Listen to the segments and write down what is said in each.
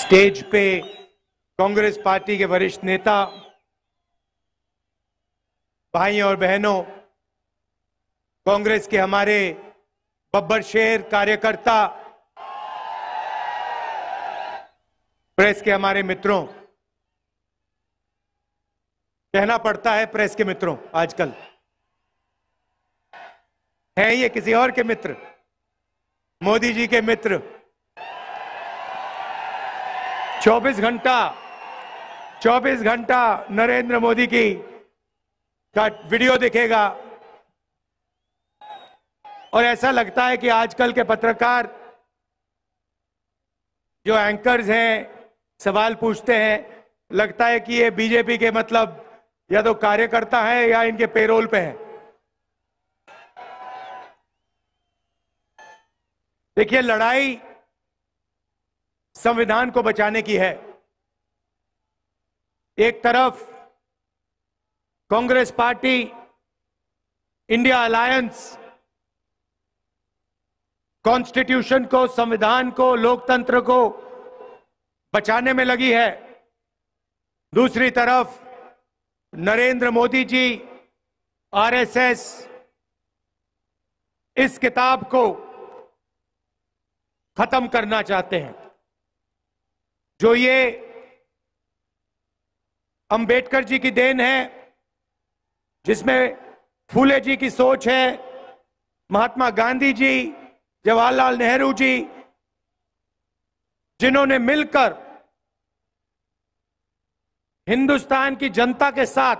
Stage पे Congress party के वरिष्ठ नेता, भाई और बहनों, कांग्रेस के हमारे बब्बर शेर कार्यकर्ता, प्रेस के हमारे मित्रों, कहना पड़ता है प्रेस के मित्रों, आजकल हैं ये किसी और के मित्र, मोदी जी के मित्र। 24 घंटा नरेंद्र मोदी की का वीडियो दिखेगा और ऐसा लगता है कि आजकल के पत्रकार जो एंकर्स हैं, सवाल पूछते हैं, लगता है कि ये बीजेपी के मतलब या तो कार्यकर्ता है या इनके पेरोल पे है। देखिए, लड़ाई संविधान को बचाने की है। एक तरफ Congress party, India alliance constitution को, संविधान को, लोकतंत्र को बचाने में लगी है। दूसरी तरफ नरेंद्र मोदी जी, आरएसएस इस किताब को खत्म करना चाहते हैं। जो ये अंबेडकर जी की देन है, जिसमें फूले जी की सोच है, महात्मा गांधी जी, जवाहरलाल नेहरू जी, जिन्होंने मिलकर हिंदुस्तान की जनता के साथ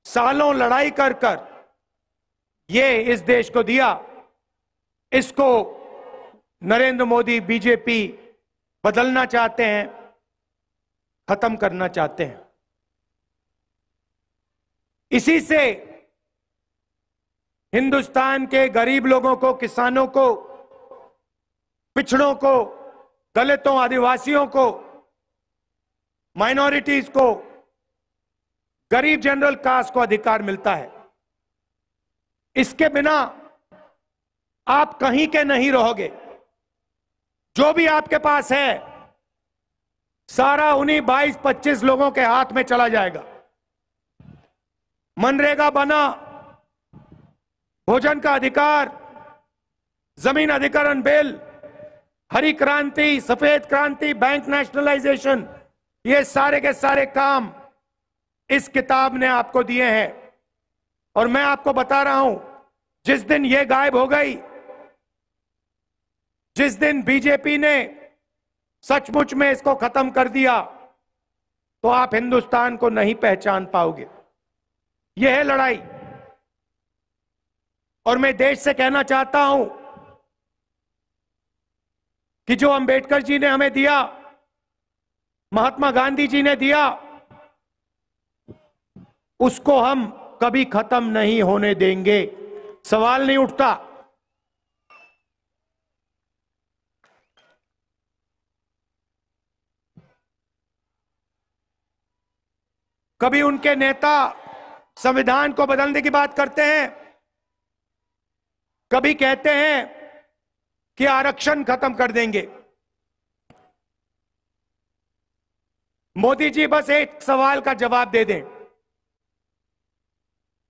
सालों लड़ाई कर कर ये इस देश को दिया, इसको नरेंद्र मोदी, बीजेपी बदलना चाहते हैं, खत्म करना चाहते हैं। इसी से हिंदुस्तान के गरीब लोगों को, किसानों को, पिछड़ों को, दलितों, आदिवासियों को, माइनॉरिटीज को, गरीब जनरल कास्ट को अधिकार मिलता है। इसके बिना आप कहीं के नहीं रहोगे। जो भी आपके पास है सारा उन्हीं 22-25 लोगों के हाथ में चला जाएगा। मनरेगा बना, भोजन का अधिकार, जमीन अधिग्रहण बिल, हरी क्रांति, सफेद क्रांति, बैंक नेशनलाइजेशन, ये सारे के सारे काम इस किताब ने आपको दिए हैं। और मैं आपको बता रहा हूं, जिस दिन ये गायब हो गई, जिस दिन बीजेपी ने सचमुच में इसको खत्म कर दिया, तो आप हिंदुस्तान को नहीं पहचान पाओगे। यह है लड़ाई। और मैं देश से कहना चाहता हूं कि जो अंबेडकर जी ने हमें दिया, महात्मा गांधी जी ने दिया, उसको हम कभी खत्म नहीं होने देंगे। सवाल नहीं उठता। कभी उनके नेता संविधान को बदलने की बात करते हैं, कभी कहते हैं कि आरक्षण खत्म कर देंगे। मोदी जी बस एक सवाल का जवाब दे दें।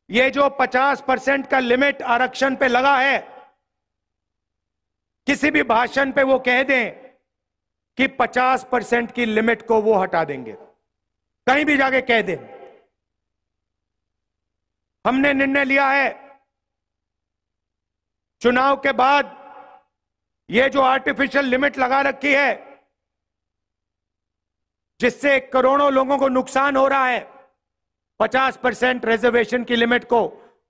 ये जो 50% का लिमिट आरक्षण पे लगा है, किसी भी भाषण पे वो कह दें कि 50% की लिमिट को वो हटा देंगे, कहीं भी जाके कह दें। हमने निर्णय लिया है, चुनाव के बाद ये जो आर्टिफिशियल लिमिट लगा रखी है, जिससे करोड़ों लोगों को नुकसान हो रहा है, 50% रिजर्वेशन की लिमिट को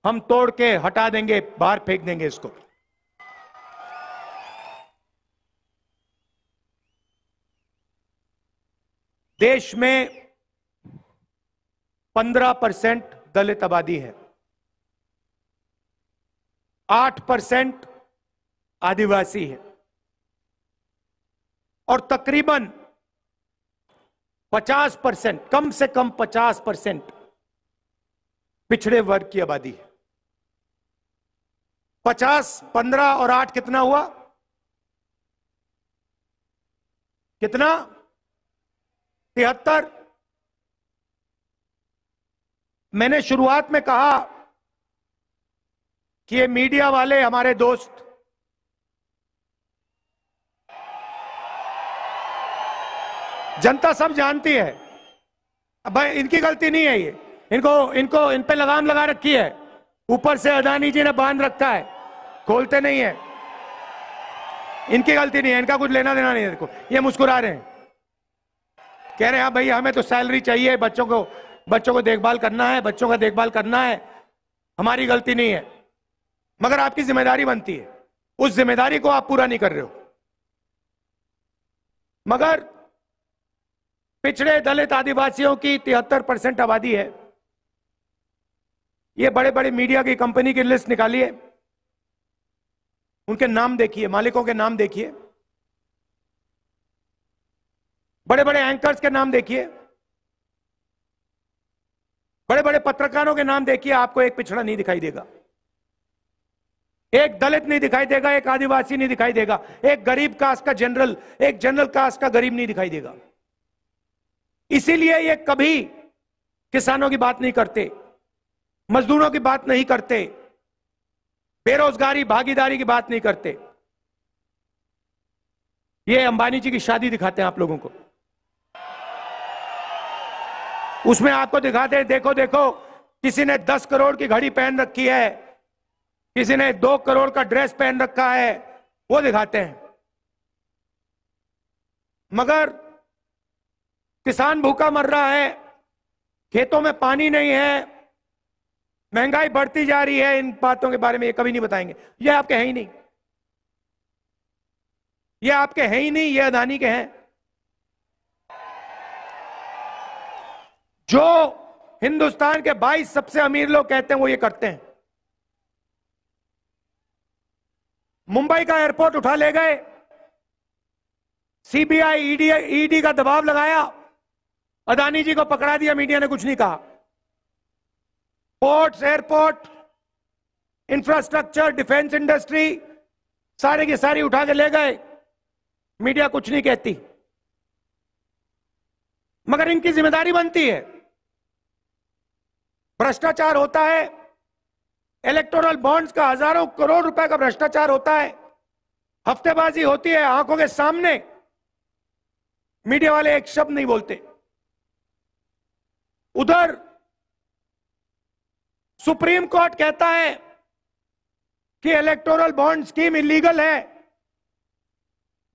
हम तोड़ के हटा देंगे, बाहर फेंक देंगे इसको। देश में 15% दलित आबादी है, 8% आदिवासी है और तकरीबन 50%, कम से कम 50% पिछड़े वर्ग की आबादी है। 50, 15 और 8 कितना हुआ? कितना? 73। मैंने शुरुआत में कहा कि ये मीडिया वाले हमारे दोस्त, जनता सब जानती है। अब भाई इनकी गलती नहीं है, ये इन पे लगाम लगा रखी है, ऊपर से अदानी जी ने बांध रखा है, खोलते नहीं है। इनकी गलती नहीं है, इनका कुछ लेना देना नहीं है। देखो ये मुस्कुरा रहे हैं, कह रहे हैं हाँ भाई हमें तो सैलरी चाहिए, बच्चों को देखभाल करना है, बच्चों का देखभाल करना है, हमारी गलती नहीं है। मगर आपकी जिम्मेदारी बनती है, उस जिम्मेदारी को आप पूरा नहीं कर रहे हो। मगर पिछड़े दलित आदिवासियों की 73% आबादी है। ये बड़े बड़े मीडिया की कंपनी की लिस्ट निकालिए, उनके नाम देखिए, मालिकों के नाम देखिए, बड़े बड़े एंकर्स के नाम देखिए, बड़े बड़े पत्रकारों के नाम देखिए, आपको एक पिछड़ा नहीं दिखाई देगा, एक दलित नहीं दिखाई देगा, एक आदिवासी नहीं दिखाई देगा, एक गरीब कास्ट का जनरल, एक जनरल कास्ट का गरीब नहीं दिखाई देगा। इसीलिए ये कभी किसानों की बात नहीं करते, मजदूरों की बात नहीं करते, बेरोजगारी भागीदारी की बात नहीं करते। ये अंबानी जी की शादी दिखाते हैं आप लोगों को, उसमें आपको दिखाते हैं देखो देखो, किसी ने 10 करोड़ की घड़ी पहन रखी है, किसी ने 2 करोड़ का ड्रेस पहन रखा है, वो दिखाते हैं। मगर किसान भूखा मर रहा है, खेतों में पानी नहीं है, महंगाई बढ़ती जा रही है, इन बातों के बारे में ये कभी नहीं बताएंगे। ये आपके हैं ही नहीं, ये आपके हैं ही नहीं, ये अदानी के हैं। जो हिंदुस्तान के 22 सबसे अमीर लोग कहते हैं वो ये करते हैं। मुंबई का एयरपोर्ट उठा ले गए, सीबीआई ईडी का दबाव लगाया, अदानी जी को पकड़ा दिया, मीडिया ने कुछ नहीं कहा। Ports, airport, infrastructure, defence industry सारे की सारी उठा के ले गए, मीडिया कुछ नहीं कहती। मगर इनकी जिम्मेदारी बनती है। भ्रष्टाचार होता है, इलेक्टोरल बॉन्ड्स का हजारों करोड़ रुपए का भ्रष्टाचार होता है, हफ्तेबाजी होती है आंखों के सामने, मीडिया वाले एक शब्द नहीं बोलते। उधर सुप्रीम कोर्ट कहता है कि इलेक्टोरल बॉन्ड स्कीम इलीगल है,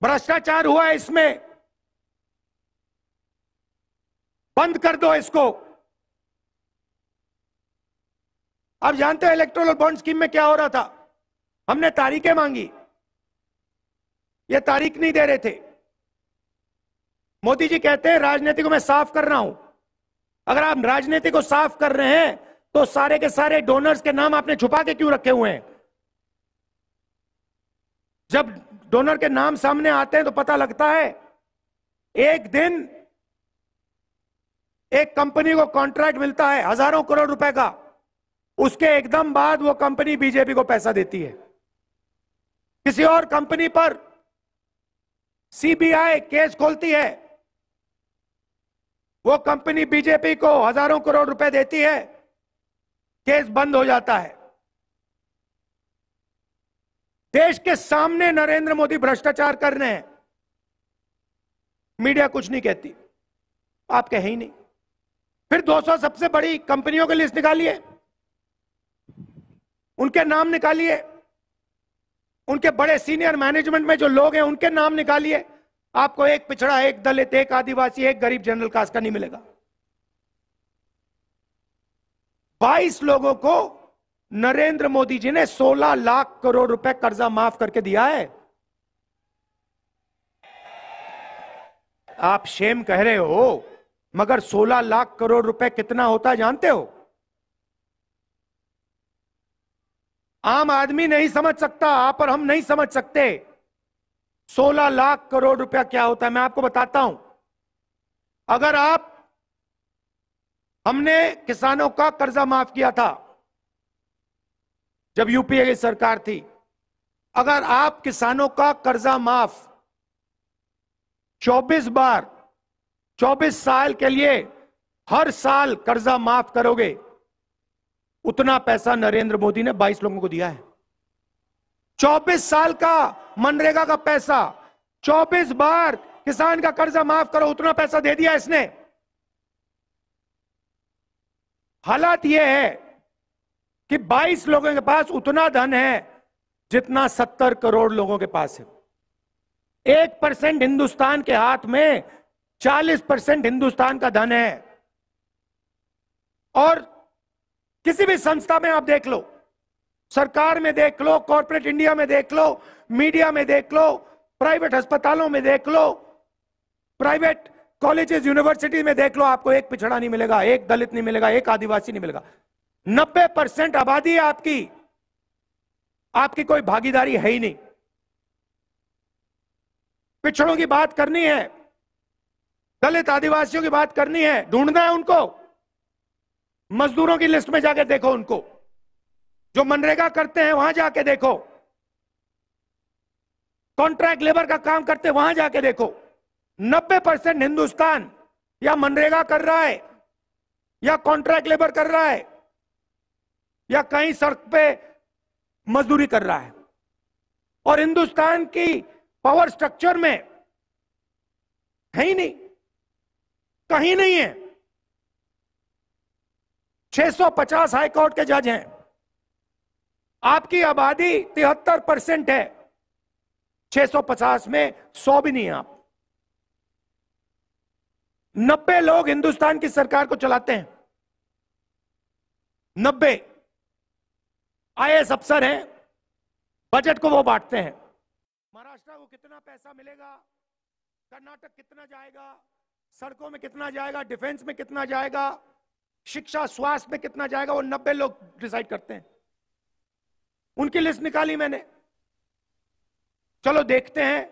भ्रष्टाचार हुआ है इसमें, बंद कर दो इसको। आप जानते हो इलेक्टोरल बॉन्ड स्कीम में क्या हो रहा था? हमने तारीखें मांगी, ये तारीख नहीं दे रहे थे। मोदी जी कहते हैं राजनीति को मैं साफ कर रहा हूं। अगर आप राजनीति को साफ कर रहे हैं तो सारे के सारे डोनर्स के नाम आपने छुपा के क्यों रखे हुए हैं? जब डोनर के नाम सामने आते हैं तो पता लगता है। एक दिन एक कंपनी को कॉन्ट्रैक्ट मिलता है हजारों करोड़ रुपए का, उसके एकदम बाद वो कंपनी बीजेपी को पैसा देती है। किसी और कंपनी पर सीबीआई केस खोलती है, वो कंपनी बीजेपी को हजारों करोड़ रुपए देती है, केस बंद हो जाता है। देश के सामने नरेंद्र मोदी भ्रष्टाचार कर रहे हैं, मीडिया कुछ नहीं कहती, आप कहे ही नहीं। फिर 200 सबसे बड़ी कंपनियों की लिस्ट निकालिए, उनके नाम निकालिए, उनके बड़े सीनियर मैनेजमेंट में जो लोग हैं उनके नाम निकालिए, आपको एक पिछड़ा, एक दलित, एक आदिवासी, एक गरीब जनरल कास्ट का नहीं मिलेगा। 22 लोगों को नरेंद्र मोदी जी ने 16 लाख करोड़ रुपए कर्जा माफ करके दिया है। आप शेम कह रहे हो, मगर 16 लाख करोड़ रुपए कितना होता है जानते हो? आम आदमी नहीं समझ सकता, आप और हम नहीं समझ सकते 16 लाख करोड़ रुपया क्या होता है। मैं आपको बताता हूं। अगर हमने किसानों का कर्जा माफ किया था जब यूपीए की सरकार थी, अगर आप किसानों का कर्जा माफ 24 बार 24 साल के लिए हर साल कर्जा माफ करोगे, उतना पैसा नरेंद्र मोदी ने 22 लोगों को दिया है। 24 साल का मनरेगा का पैसा, 24 बार किसान का कर्जा माफ करो, उतना पैसा दे दिया इसने। हालात यह है कि 22 लोगों के पास उतना धन है जितना 70 करोड़ लोगों के पास है। 1% हिंदुस्तान के हाथ में 40% हिंदुस्तान का धन है। और किसी भी संस्था में आप देख लो, सरकार में देख लो, कॉर्पोरेट इंडिया में देख लो, मीडिया में देख लो, प्राइवेट अस्पतालों में देख लो, प्राइवेट कॉलेजेस यूनिवर्सिटी में देख लो, आपको एक पिछड़ा नहीं मिलेगा, एक दलित नहीं मिलेगा, एक आदिवासी नहीं मिलेगा। 90% आबादी है आपकी कोई भागीदारी है ही नहीं। पिछड़ों की बात करनी है, दलित आदिवासियों की बात करनी है, ढूंढना है उनको, मजदूरों की लिस्ट में जाके देखो उनको, जो मनरेगा करते हैं वहां जाके देखो, कॉन्ट्रैक्ट लेबर का काम करते हैं वहां जाके देखो। 90% हिंदुस्तान या मनरेगा कर रहा है, या कॉन्ट्रैक्ट लेबर कर रहा है, या कहीं सड़क पे मजदूरी कर रहा है। और हिंदुस्तान की पावर स्ट्रक्चर में है ही नहीं, कहीं नहीं है। 650 हाईकोर्ट के जज हैं, आपकी आबादी 73% है, 650 में 100 भी नहीं है आप। 90 लोग हिंदुस्तान की सरकार को चलाते हैं, 90 आईएएस अफसर हैं, बजट को वो बांटते हैं। महाराष्ट्र को कितना पैसा मिलेगा, कर्नाटक कितना जाएगा, सड़कों में कितना जाएगा, डिफेंस में कितना जाएगा, शिक्षा स्वास्थ्य में कितना जाएगा, वो 90 लोग डिसाइड करते हैं। उनकी लिस्ट निकाली मैंने। चलो देखते हैं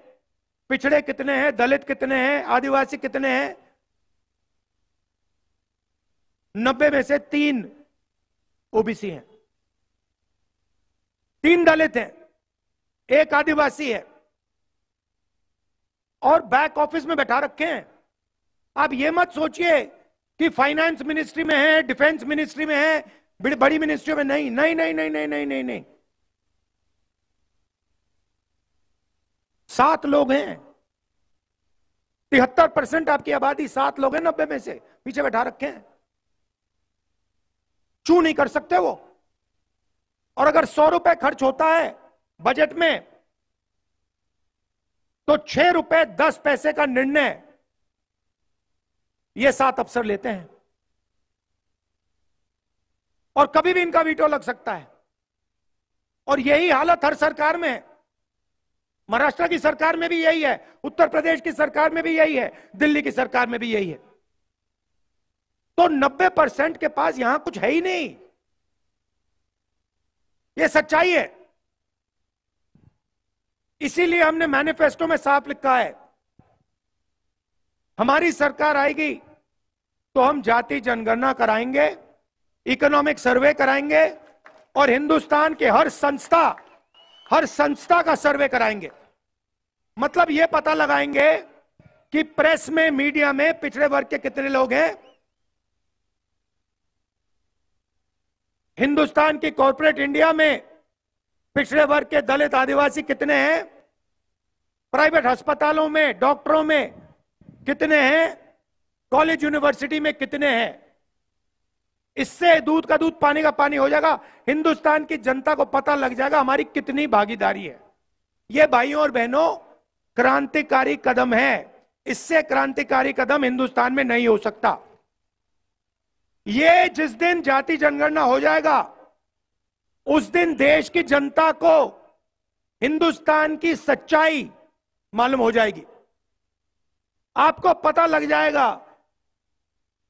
पिछड़े कितने हैं, दलित कितने हैं, आदिवासी कितने हैं। 90 में से 3 ओबीसी हैं, 3 दलित हैं, 1 आदिवासी है, और बैक ऑफिस में बैठा रखे हैं। आप ये मत सोचिए कि फाइनेंस मिनिस्ट्री में है, डिफेंस मिनिस्ट्री में है, बड़ी मिनिस्ट्री में नहीं, नहीं नहीं नहीं नहीं नहीं नहीं नहीं। 7 लोग हैं, 73% आपकी आबादी, 7 लोग हैं 90 में से, पीछे बैठा रखे हैं। चू नहीं कर सकते वो। और अगर 100 रुपए खर्च होता है बजट में, तो 6 रुपए 10 पैसे का निर्णय ये 7 अफसर लेते हैं, और कभी भी इनका वीटो लग सकता है। और यही हालत हर सरकार में है। महाराष्ट्र की सरकार में भी यही है, उत्तर प्रदेश की सरकार में भी यही है, दिल्ली की सरकार में भी यही है। तो 90% के पास यहां कुछ है ही नहीं, ये सच्चाई है। इसीलिए हमने मैनिफेस्टो में साफ लिखा है, हमारी सरकार आएगी तो हम जाति जनगणना कराएंगे, इकोनॉमिक सर्वे कराएंगे, और हिंदुस्तान के हर संस्था का सर्वे कराएंगे। मतलब यह पता लगाएंगे कि प्रेस में, मीडिया में पिछड़े वर्ग के कितने लोग हैं, हिंदुस्तान की कॉर्पोरेट इंडिया में पिछड़े वर्ग के दलित आदिवासी कितने हैं, प्राइवेट अस्पतालों में, डॉक्टरों में कितने हैं, कॉलेज यूनिवर्सिटी में कितने हैं। इससे दूध का दूध पानी का पानी हो जाएगा। हिंदुस्तान की जनता को पता लग जाएगा हमारी कितनी भागीदारी है। यह भाइयों और बहनों क्रांतिकारी कदम है। इससे क्रांतिकारी कदम हिंदुस्तान में नहीं हो सकता। ये जिस दिन जाति जनगणना हो जाएगा, उस दिन देश की जनता को हिंदुस्तान की सच्चाई मालूम हो जाएगी। आपको पता लग जाएगा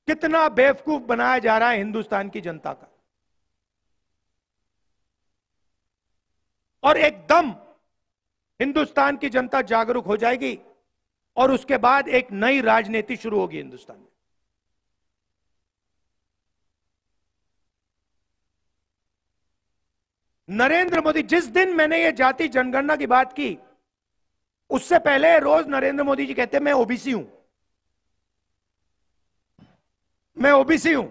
कितना बेवकूफ बनाया जा रहा है हिंदुस्तान की जनता का। और एकदम हिंदुस्तान की जनता जागरूक हो जाएगी, और उसके बाद एक नई राजनीति शुरू होगी हिंदुस्तान में। नरेंद्र मोदी, जिस दिन मैंने ये जाति जनगणना की बात की, उससे पहले रोज नरेंद्र मोदी जी कहते मैं ओबीसी हूं, मैं ओबीसी हूं।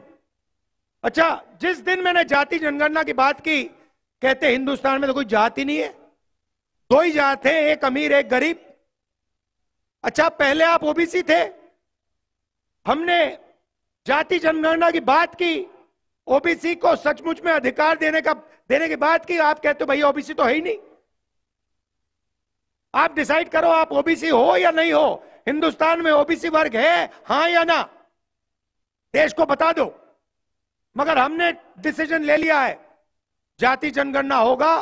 अच्छा, जिस दिन मैंने जाति जनगणना की बात की, कहते हिंदुस्तान में तो कोई जाति नहीं है, दो ही जात है, एक अमीर एक गरीब। अच्छा, पहले आप ओबीसी थे, हमने जाति जनगणना की बात की, ओबीसी को सचमुच में अधिकार देने की बात की, आप कहते हो भैया ओबीसी तो है ही नहीं। आप डिसाइड करो, आप ओबीसी हो या नहीं हो। हिंदुस्तान में ओबीसी वर्ग है, हां या ना, देश को बता दो। मगर हमने डिसीजन ले लिया है, जाति जनगणना होगा,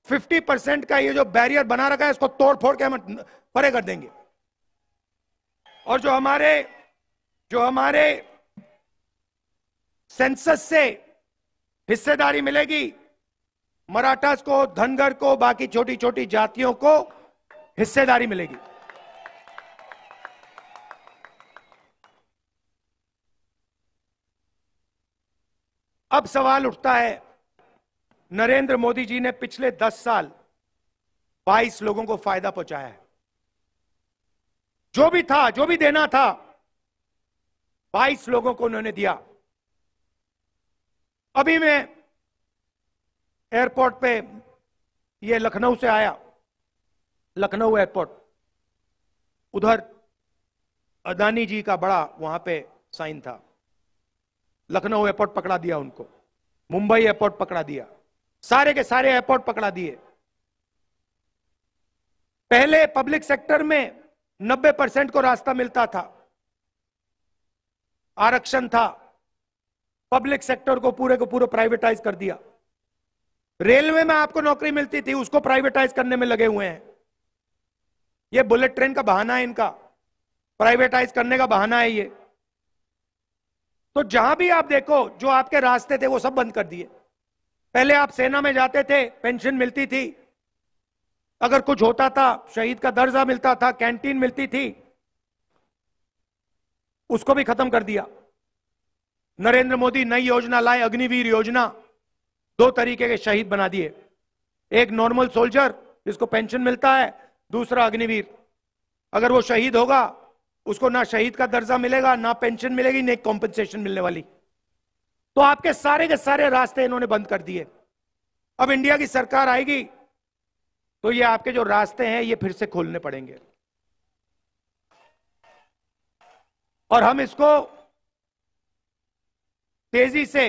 50% का ये जो बैरियर बना रखा है इसको तोड़ फोड़ के हम परे कर देंगे। और जो हमारे सेंसस से हिस्सेदारी मिलेगी, मराठास को, धनगर को, बाकी छोटी छोटी जातियों को हिस्सेदारी मिलेगी। अब सवाल उठता है, नरेंद्र मोदी जी ने पिछले 10 साल 22 लोगों को फायदा पहुंचाया है। जो भी था, जो भी देना था, 22 लोगों को उन्होंने दिया। अभी मैं एयरपोर्ट पे, ये लखनऊ से आया, लखनऊ एयरपोर्ट, उधर अदानी जी का बड़ा वहां पे साइन था। लखनऊ एयरपोर्ट पकड़ा दिया उनको, मुंबई एयरपोर्ट पकड़ा दिया, सारे के सारे एयरपोर्ट पकड़ा दिए। पहले पब्लिक सेक्टर में 90% को रास्ता मिलता था, आरक्षण था, पब्लिक सेक्टर को पूरे प्राइवेटाइज कर दिया। रेलवे में आपको नौकरी मिलती थी, उसको प्राइवेटाइज करने में लगे हुए हैं। ये बुलेट ट्रेन का बहाना है इनका, प्राइवेटाइज करने का बहाना है ये। तो जहां भी आप देखो, जो आपके रास्ते थे वो सब बंद कर दिए। पहले आप सेना में जाते थे, पेंशन मिलती थी, अगर कुछ होता था शहीद का दर्जा मिलता था, कैंटीन मिलती थी, उसको भी खत्म कर दिया। नरेंद्र मोदी नई योजना लाए, अग्निवीर योजना, 2 तरीके के शहीद बना दिए, एक नॉर्मल सोल्जर जिसको पेंशन मिलता है, दूसरा अग्निवीर। अगर वो शहीद होगा, उसको ना शहीद का दर्जा मिलेगा, ना पेंशन मिलेगी, ना कॉम्पेंसेशन मिलने वाली। तो आपके सारे के सारे रास्ते इन्होंने बंद कर दिए। अब इंडिया की सरकार आएगी तो ये आपके जो रास्ते हैं ये फिर से खोलने पड़ेंगे, और हम इसको तेजी से,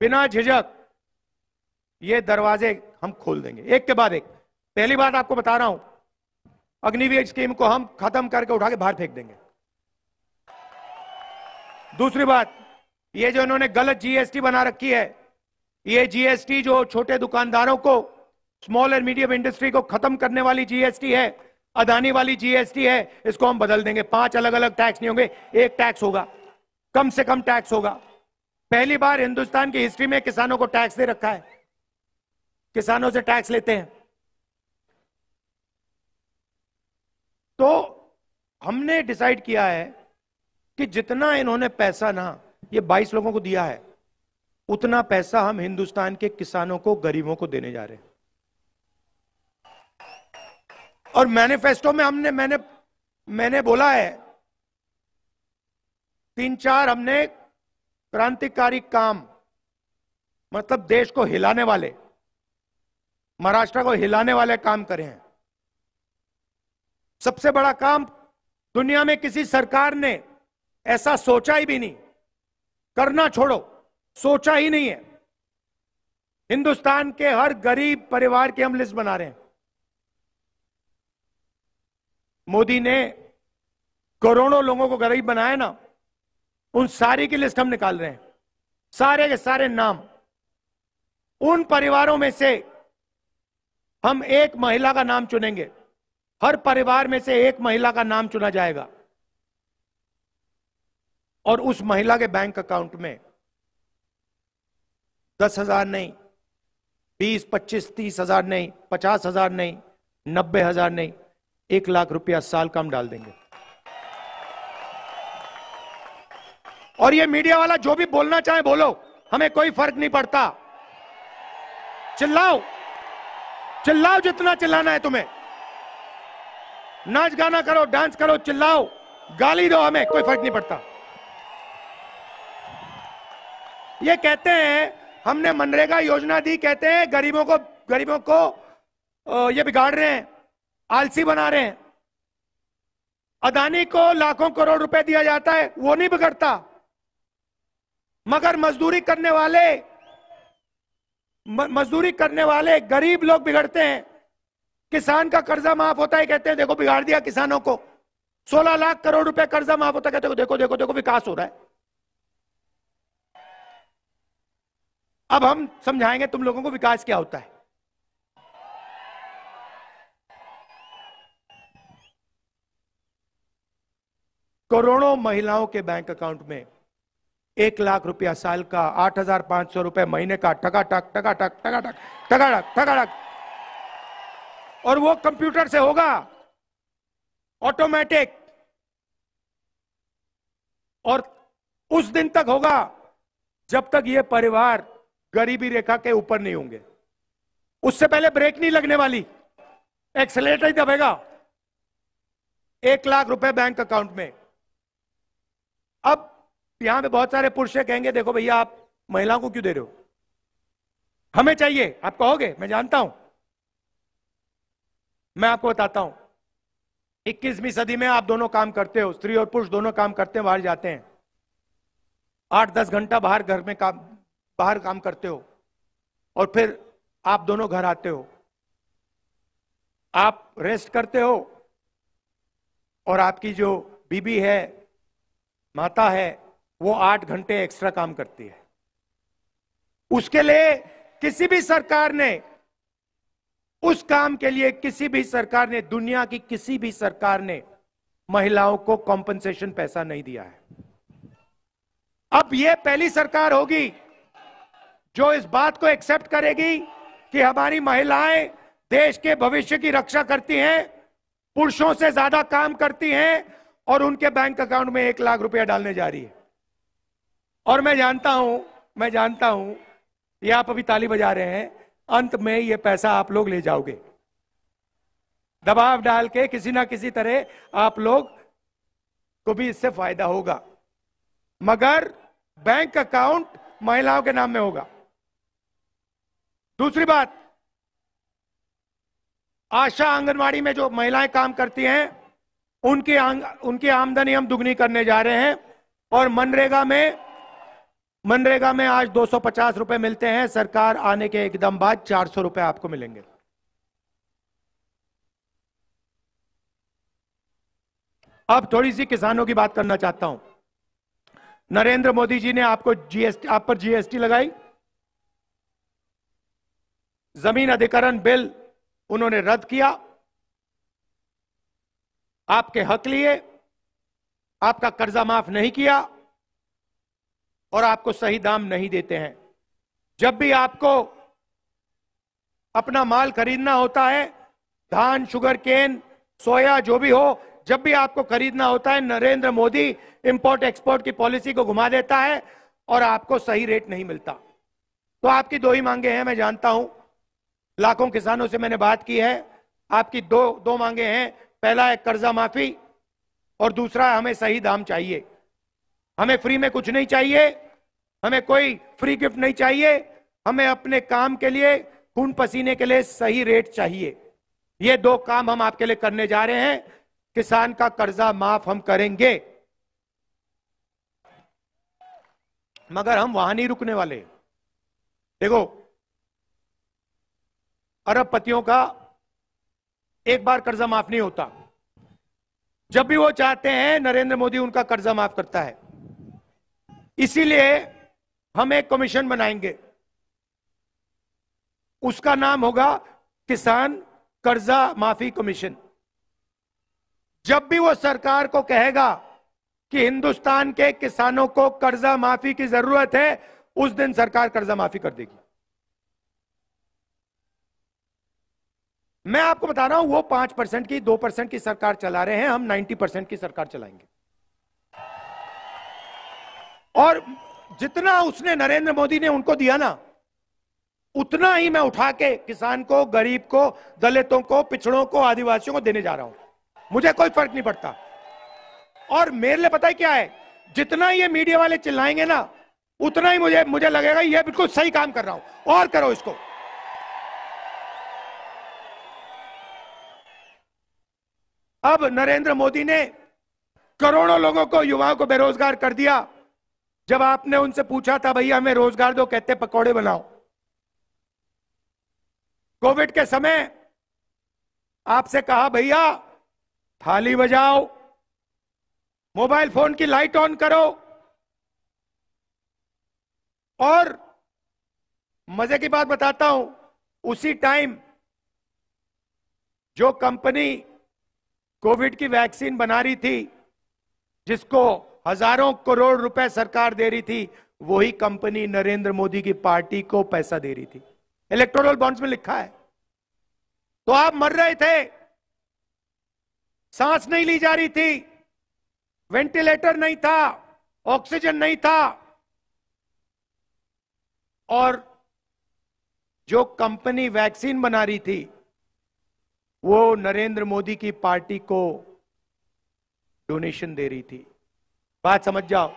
बिना झिझक, ये दरवाजे हम खोल देंगे एक के बाद एक। पहली बात आपको बता रहा हूं, अग्निवीर स्कीम को हम खत्म करके उठा के बाहर फेंक देंगे। दूसरी बात, ये जो इन्होंने गलत जीएसटी बना रखी है, ये जीएसटी जो छोटे दुकानदारों को, स्मॉल एंड मीडियम इंडस्ट्री को खत्म करने वाली जीएसटी है, अदानी वाली जीएसटी है, इसको हम बदल देंगे। 5 अलग अलग टैक्स नहीं होंगे, एक टैक्स होगा, कम से कम टैक्स होगा। पहली बार हिंदुस्तान की हिस्ट्री में किसानों को टैक्स दे रखा है, किसानों से टैक्स लेते हैं। तो हमने डिसाइड किया है कि जितना इन्होंने पैसा ना ये 22 लोगों को दिया है, उतना पैसा हम हिंदुस्तान के किसानों को, गरीबों को देने जा रहे हैं। और मैनिफेस्टो में मैंने बोला है, 3-4 हमने क्रांतिकारी काम, मतलब देश को हिलाने वाले, महाराष्ट्र को हिलाने वाले काम करे हैं। सबसे बड़ा काम, दुनिया में किसी सरकार ने ऐसा सोचा ही भी नहीं, करना छोड़ो, सोचा ही नहीं है। हिंदुस्तान के हर गरीब परिवार की हम लिस्ट बना रहे हैं। मोदी ने करोड़ों लोगों को गरीब बनाया ना, उन सारी की लिस्ट हम निकाल रहे हैं, सारे के सारे नाम। उन परिवारों में से हम एक महिला का नाम चुनेंगे, हर परिवार में से एक महिला का नाम चुना जाएगा, और उस महिला के बैंक अकाउंट में 10,000 नहीं, 20, 25, 30,000 नहीं, 50,000 नहीं, 90,000 नहीं, 1 लाख रुपया साल का हम डाल देंगे। और ये मीडिया वाला जो भी बोलना चाहे बोलो, हमें कोई फर्क नहीं पड़ता। चिल्लाओ, चिल्लाओ जितना चिल्लाना है तुम्हें, नाच गाना करो, डांस करो, चिल्लाओ, गाली दो, हमें कोई फर्क नहीं पड़ता। ये कहते हैं हमने मनरेगा योजना दी, कहते हैं गरीबों को ये बिगाड़ रहे हैं, आलसी बना रहे हैं। अदानी को लाखों करोड़ रुपए दिया जाता है, वो नहीं बिगड़ता, मगर मजदूरी करने वाले गरीब लोग बिगड़ते हैं। किसान का कर्जा माफ होता है, कहते हैं देखो बिगाड़ दिया किसानों को, 16 लाख करोड़ रुपए कर्जा माफ होता है, कहते हैं देखो देखो देखो विकास हो रहा है। अब हम समझाएंगे तुम लोगों को विकास क्या होता है। करोड़ों महिलाओं के बैंक अकाउंट में 1 लाख रुपया साल का, 8,500 रुपए महीने का, टकाटक टकाटक टकाटक टकाटक टकाटक, और वो कंप्यूटर से होगा, ऑटोमेटिक, और उस दिन तक होगा जब तक ये परिवार गरीबी रेखा के ऊपर नहीं होंगे। उससे पहले ब्रेक नहीं लगने वाली, एक्सेलेरेटर ही दबेगा। 1 लाख रुपए बैंक अकाउंट में। अब यहां पे बहुत सारे पुरुष कहेंगे देखो भैया आप महिलाओं को क्यों दे रहे हो, हमें चाहिए। आप कहोगे, मैं जानता हूं, मैं आपको बताता हूं, 21वीं सदी में आप दोनों काम करते हो, स्त्री और पुरुष दोनों काम करते हैं, बाहर जाते हैं, 8-10 घंटा बाहर काम करते हो, और फिर आप दोनों घर आते हो, आप रेस्ट करते हो, और आपकी जो बीबी है, माता है, वो 8 घंटे एक्स्ट्रा काम करती है। उसके लिए किसी भी सरकार ने, उस काम के लिए किसी भी सरकार ने, दुनिया की किसी भी सरकार ने महिलाओं को कॉम्पनसेशन पैसा नहीं दिया है। अब यह पहली सरकार होगी जो इस बात को एक्सेप्ट करेगी कि हमारी महिलाएं देश के भविष्य की रक्षा करती हैं, पुरुषों से ज्यादा काम करती हैं, और उनके बैंक अकाउंट में 1 लाख रुपया डालने जा रही है। और मैं जानता हूं, ये आप अभी ताली बजा रहे हैं, अंत में ये पैसा आप लोग ले जाओगे, दबाव डाल के किसी ना किसी तरह आप लोग को भी इससे फायदा होगा, मगर बैंक अकाउंट महिलाओं के नाम में होगा। दूसरी बात, आशा आंगनवाड़ी में जो महिलाएं काम करती हैं, उनकी आमदनी हम दुगनी करने जा रहे हैं, और मनरेगा में आज 250 रुपए मिलते हैं, सरकार आने के एकदम बाद 400 रुपए आपको मिलेंगे। अब थोड़ी सी किसानों की बात करना चाहता हूं। नरेंद्र मोदी जी ने आप पर जीएसटी लगाई, जमीन अधिग्रहण बिल उन्होंने रद्द किया, आपके हक लिए, आपका कर्जा माफ नहीं किया, और आपको सही दाम नहीं देते हैं। जब भी आपको अपना माल खरीदना होता है, धान, शुगर केन, सोया, जो भी हो, जब भी आपको खरीदना होता है, नरेंद्र मोदी इंपोर्ट एक्सपोर्ट की पॉलिसी को घुमा देता है और आपको सही रेट नहीं मिलता। तो आपकी 2 ही मांगे हैं, मैं जानता हूं, लाखों किसानों से मैंने बात की है, आपकी दो मांगे हैं। पहला है कर्जा माफी, और दूसरा हमें सही दाम चाहिए। हमें फ्री में कुछ नहीं चाहिए, हमें कोई फ्री गिफ्ट नहीं चाहिए, हमें अपने काम के लिए, खून पसीने के लिए सही रेट चाहिए। ये 2 काम हम आपके लिए करने जा रहे हैं। किसान का कर्जा माफ हम करेंगे, मगर हम वहां नहीं रुकने वाले। देखो, अरबपतियों का एक बार कर्जा माफ नहीं होता, जब भी वो चाहते हैं नरेंद्र मोदी उनका कर्जा माफ करता है। इसीलिए हम एक कमीशन बनाएंगे, उसका नाम होगा किसान कर्जा माफी कमीशन। जब भी वो सरकार को कहेगा कि हिंदुस्तान के किसानों को कर्जा माफी की जरूरत है, उस दिन सरकार कर्जा माफी कर देगी। मैं आपको बता रहा हूं, वो 5% की, 2% की सरकार चला रहे हैं, हम 90% की सरकार चलाएंगे। और जितना उसने, नरेंद्र मोदी ने उनको दिया ना, उतना ही मैं उठा के किसान को, गरीब को, दलितों को, पिछड़ों को, आदिवासियों को देने जा रहा हूं। मुझे कोई फर्क नहीं पड़ता। और मेरे लिए पता है क्या है, जितना ये मीडिया वाले चिल्लाएंगे ना, उतना ही मुझे लगेगा ये बिल्कुल सही काम कर रहा हूं, और करो इसको। अब नरेंद्र मोदी ने करोड़ों लोगों को, युवाओं को बेरोजगार कर दिया। जब आपने उनसे पूछा था भैया हमें रोजगार दो, कहते पकौड़े बनाओ। कोविड के समय आपसे कहा भैया थाली बजाओ, मोबाइल फोन की लाइट ऑन करो, और मजे की बात बताता हूं, उसी टाइम जो कंपनी कोविड की वैक्सीन बना रही थी, जिसको हजारों करोड़ रुपए सरकार दे रही थी, वही कंपनी नरेंद्र मोदी की पार्टी को पैसा दे रही थी। इलेक्टोरल बॉन्ड्स में लिखा है। तो आप मर रहे थे, सांस नहीं ली जा रही थी, वेंटिलेटर नहीं था, ऑक्सीजन नहीं था, और जो कंपनी वैक्सीन बना रही थी वो नरेंद्र मोदी की पार्टी को डोनेशन दे रही थी। बात समझ जाओ,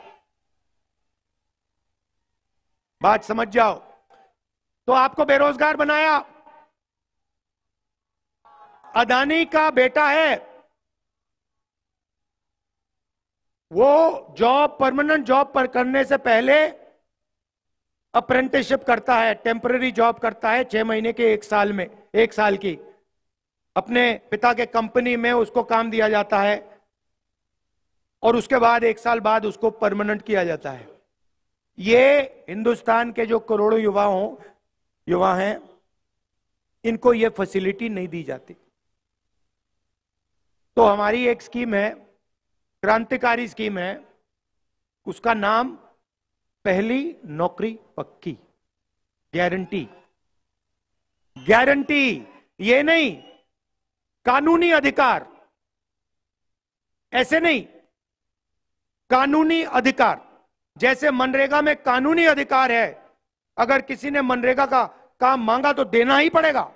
बात समझ जाओ। तो आपको बेरोजगार बनाया। अदानी का बेटा है, वो जॉब, परमानेंट जॉब पर करने से पहले अप्रेंटिसशिप करता है, टेम्पररी जॉब करता है 6 महीने के, 1 साल में, 1 साल की। अपने पिता के कंपनी में उसको काम दिया जाता है, और उसके बाद 1 साल बाद उसको परमानेंट किया जाता है। ये हिंदुस्तान के जो करोड़ों युवा हैं, इनको ये फैसिलिटी नहीं दी जाती। तो हमारी एक स्कीम है, क्रांतिकारी स्कीम है, उसका नाम पहली नौकरी पक्की, गारंटी। गारंटी, ये नहीं कानूनी अधिकार, ऐसे नहीं, कानूनी अधिकार। जैसे मनरेगा में कानूनी अधिकार है, अगर किसी ने मनरेगा का काम मांगा तो देना ही पड़ेगा,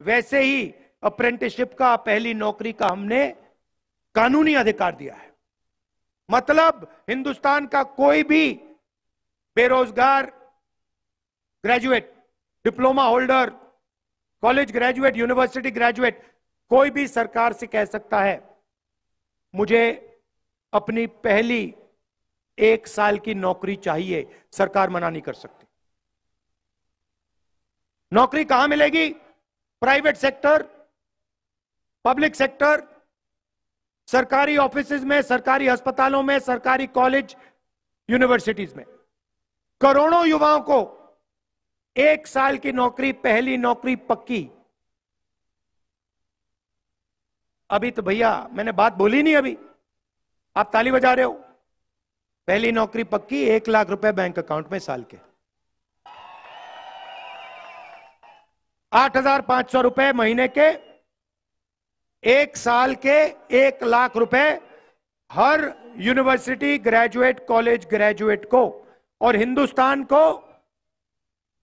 वैसे ही अप्रेंटिसशिप का, पहली नौकरी का हमने कानूनी अधिकार दिया है। मतलब हिंदुस्तान का कोई भी बेरोजगार graduate, diploma holder, college graduate, university graduate, कोई भी सरकार से कह सकता है मुझे अपनी पहली 1 साल की नौकरी चाहिए, सरकार मना नहीं कर सकती। नौकरी कहां मिलेगी? प्राइवेट सेक्टर, पब्लिक सेक्टर, सरकारी ऑफिसेज में, सरकारी अस्पतालों में, सरकारी कॉलेज, यूनिवर्सिटीज में। करोड़ों युवाओं को 1 साल की नौकरी, पहली नौकरी पक्की। अभी तो भैया मैंने बात बोली नहीं, अभी आप ताली बजा रहे हो। पहली नौकरी पक्की, 1 लाख रुपए बैंक अकाउंट में साल के, 8,500 रुपए महीने के, 1 साल के 1 लाख रुपए हर यूनिवर्सिटी ग्रेजुएट, कॉलेज ग्रेजुएट को। और हिंदुस्तान को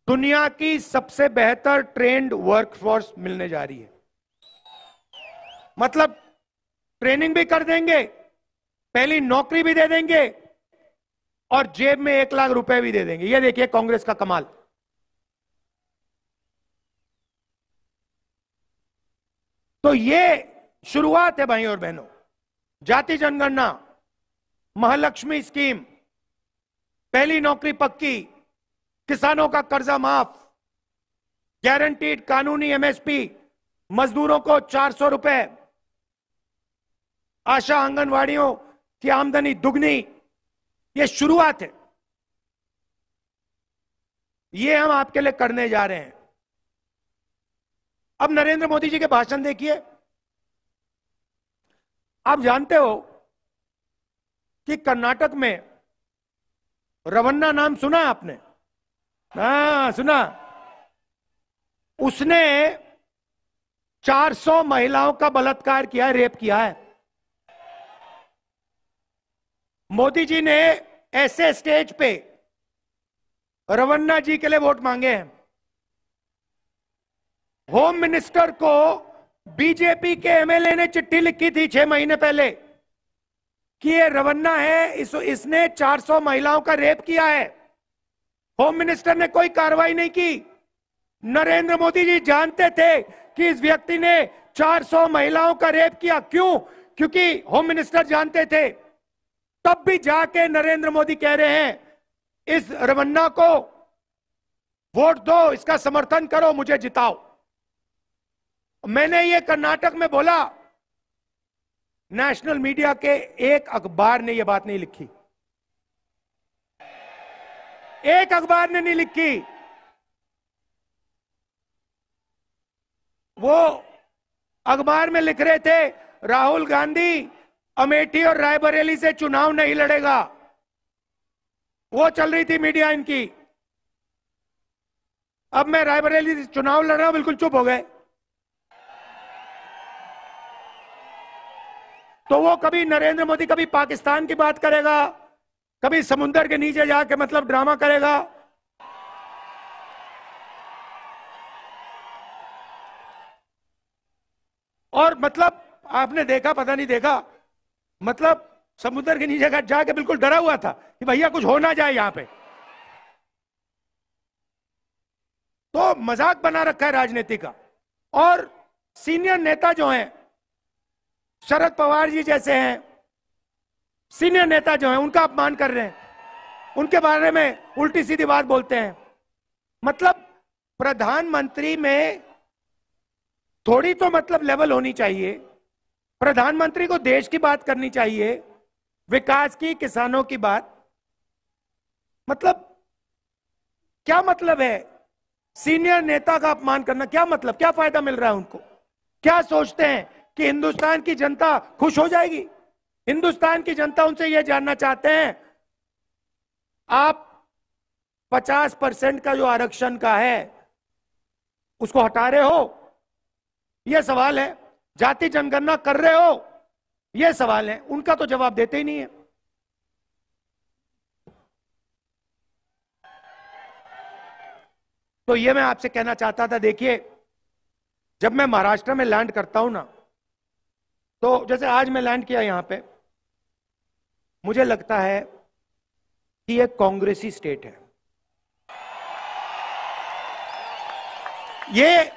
दुनिया की सबसे बेहतर ट्रेंड वर्कफोर्स मिलने जा रही है। मतलब ट्रेनिंग भी कर देंगे, पहली नौकरी भी दे देंगे, और जेब में 1 लाख रुपए भी दे देंगे। ये देखिए कांग्रेस का कमाल। तो ये शुरुआत है भाई और बहनों। जाति जनगणना, महालक्ष्मी स्कीम, पहली नौकरी पक्की, किसानों का कर्जा माफ, गारंटीड कानूनी एमएसपी, मजदूरों को 400 रुपए, आशा आंगनवाड़ियों की आमदनी दुगनी। ये शुरुआत है, ये हम आपके लिए करने जा रहे हैं। अब नरेंद्र मोदी जी के भाषण देखिए। आप जानते हो कि कर्नाटक में रवन्ना नाम सुना है आपने? हाँ सुना। उसने 400 महिलाओं का बलात्कार किया है, रेप किया है। मोदी जी ने ऐसे स्टेज पे रवन्ना जी के लिए वोट मांगे हैं। होम मिनिस्टर को बीजेपी के एमएलए ने चिट्ठी लिखी थी 6 महीने पहले कि ये रवन्ना है, इसने 400 महिलाओं का रेप किया है। होम मिनिस्टर ने कोई कार्रवाई नहीं की। नरेंद्र मोदी जी जानते थे कि इस व्यक्ति ने 400 महिलाओं का रेप किया। क्यों? क्योंकि होम मिनिस्टर जानते थे। तब भी जाके नरेंद्र मोदी कह रहे हैं इस रवन्ना को वोट दो, इसका समर्थन करो, मुझे जिताओ। मैंने ये कर्नाटक में बोला, नेशनल मीडिया के एक अखबार ने यह बात नहीं लिखी, एक अखबार ने नहीं लिखी। वो अखबार में लिख रहे थे राहुल गांधी अमेठी और रायबरेली से चुनाव नहीं लड़ेगा। वो चल रही थी मीडिया इनकी। अब मैं रायबरेली से चुनाव लड़ रहा हूं, बिल्कुल चुप हो गए। तो वो कभी नरेंद्र मोदी कभी पाकिस्तान की बात करेगा, कभी समुद्र के नीचे जाके मतलब ड्रामा करेगा। और मतलब आपने देखा, पता नहीं देखा, मतलब समुद्र के नीचे जाके बिल्कुल डरा हुआ था कि भैया कुछ हो ना जाए यहां पे। तो मजाक बना रखा है राजनीति का। और सीनियर नेता जो हैं, शरद पवार जी जैसे हैं, सीनियर नेता जो हैं, उनका अपमान कर रहे हैं, उनके बारे में उल्टी सीधी बात बोलते हैं। मतलब प्रधानमंत्री में थोड़ी तो मतलब लेवल होनी चाहिए। प्रधानमंत्री को देश की बात करनी चाहिए, विकास की, किसानों की बात। मतलब क्या मतलब है सीनियर नेता का अपमान करना? क्या मतलब, क्या फायदा मिल रहा है उनको? क्या सोचते हैं कि हिंदुस्तान की जनता खुश हो जाएगी? हिंदुस्तान की जनता उनसे यह जानना चाहते हैं, आप 50% का जो आरक्षण का है उसको हटा रहे हो, यह सवाल है। जाति जनगणना कर रहे हो, यह सवाल है। उनका तो जवाब देते ही नहीं है। तो यह मैं आपसे कहना चाहता था। देखिए, जब मैं महाराष्ट्र में लैंड करता हूं ना, तो जैसे आज मैं लैंड किया यहां पे, मुझे लगता है कि यह कांग्रेसी स्टेट है। ये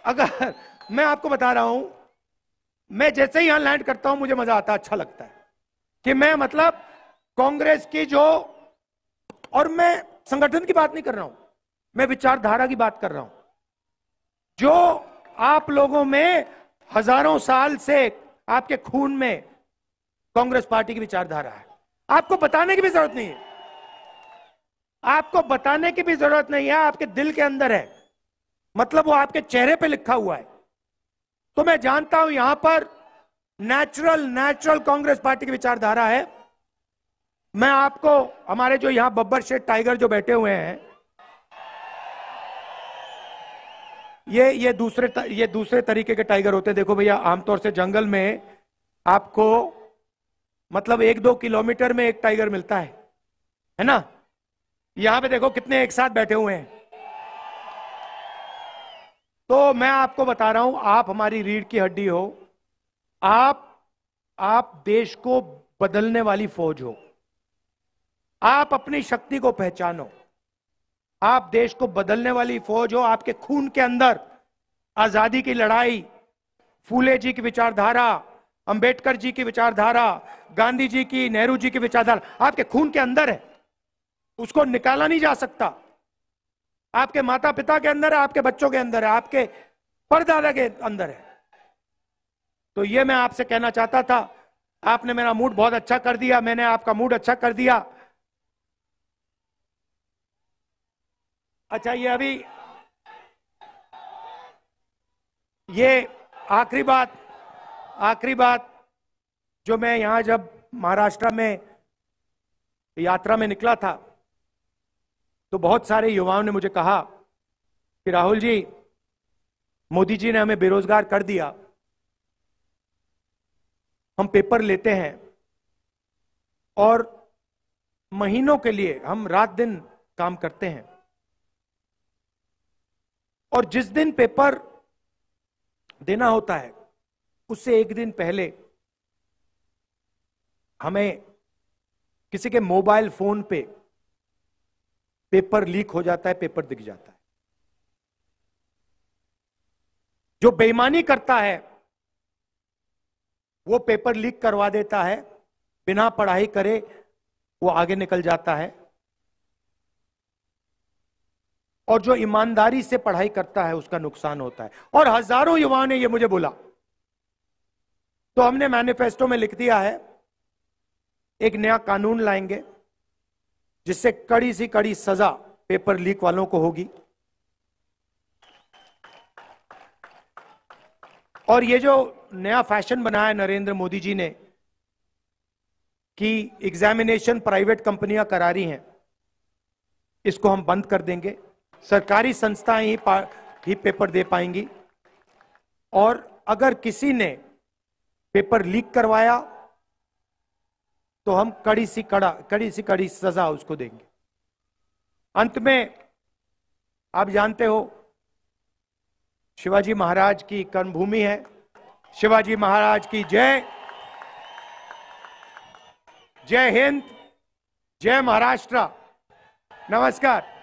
अगर मैं आपको बता रहा हूं, मैं जैसे ही यहां लैंड करता हूं मुझे मजा आता है, अच्छा लगता है कि मैं मतलब कांग्रेस की जो, और मैं संगठन की बात नहीं कर रहा हूं, मैं विचारधारा की बात कर रहा हूं। जो आप लोगों में हजारों साल से आपके खून में कांग्रेस पार्टी की विचारधारा है। आपको बताने की भी जरूरत नहीं है, आपको बताने की भी जरूरत नहीं है, आपके दिल के अंदर है। मतलब वो आपके चेहरे पे लिखा हुआ है। तो मैं जानता हूं यहां पर नेचुरल कांग्रेस पार्टी की विचारधारा है। मैं आपको, हमारे जो यहां बब्बर शेठ टाइगर जो बैठे हुए हैं, ये दूसरे तरीके के टाइगर होते हैं। देखो भैया, आमतौर से जंगल में आपको मतलब 1-2 किलोमीटर में एक टाइगर मिलता है ना? यहां पे देखो कितने एक साथ बैठे हुए हैं। तो मैं आपको बता रहा हूं, आप हमारी रीढ़ की हड्डी हो, आप देश को बदलने वाली फौज हो। आप अपनी शक्ति को पहचानो, आप देश को बदलने वाली फौज हो। आपके खून के अंदर आजादी की लड़ाई, फूले जी की विचारधारा, अंबेडकर जी की विचारधारा, गांधी जी की, नेहरू जी की विचारधारा आपके खून के अंदर है। उसको निकाला नहीं जा सकता। आपके माता पिता के अंदर है, आपके बच्चों के अंदर है, आपके परदादा के अंदर है। तो ये मैं आपसे कहना चाहता था। आपने मेरा मूड बहुत अच्छा कर दिया, मैंने आपका मूड अच्छा कर दिया। अच्छा, ये आखिरी बात जो मैं यहां जब महाराष्ट्र में यात्रा में निकला था, तो बहुत सारे युवाओं ने मुझे कहा कि राहुल जी, मोदी जी ने हमें बेरोजगार कर दिया। हम पेपर लेते हैं और महीनों के लिए हम रात दिन काम करते हैं, और जिस दिन पेपर देना होता है, उससे एक दिन पहले हमें किसी के मोबाइल फोन पे पेपर लीक हो जाता है, पेपर दिख जाता है। जो बेईमानी करता है वो पेपर लीक करवा देता है, बिना पढ़ाई करे वो आगे निकल जाता है। और जो ईमानदारी से पढ़ाई करता है उसका नुकसान होता है। और हजारों युवाओं ने ये मुझे बोला, तो हमने मैनिफेस्टो में लिख दिया है एक नया कानून लाएंगे जिससे कड़ी से कड़ी सजा पेपर लीक वालों को होगी। और ये जो नया फैशन बनाया है नरेंद्र मोदी जी ने कि एग्जामिनेशन प्राइवेट कंपनियां करा रही हैं, इसको हम बंद कर देंगे। सरकारी संस्थाएं ही पेपर दे पाएंगी। और अगर किसी ने पेपर लीक करवाया तो हम कड़ी सी कड़ी सजा उसको देंगे। अंत में आप जानते हो शिवाजी महाराज की कर्मभूमि है। शिवाजी महाराज की जय। जय हिंद, जय महाराष्ट्र। नमस्कार।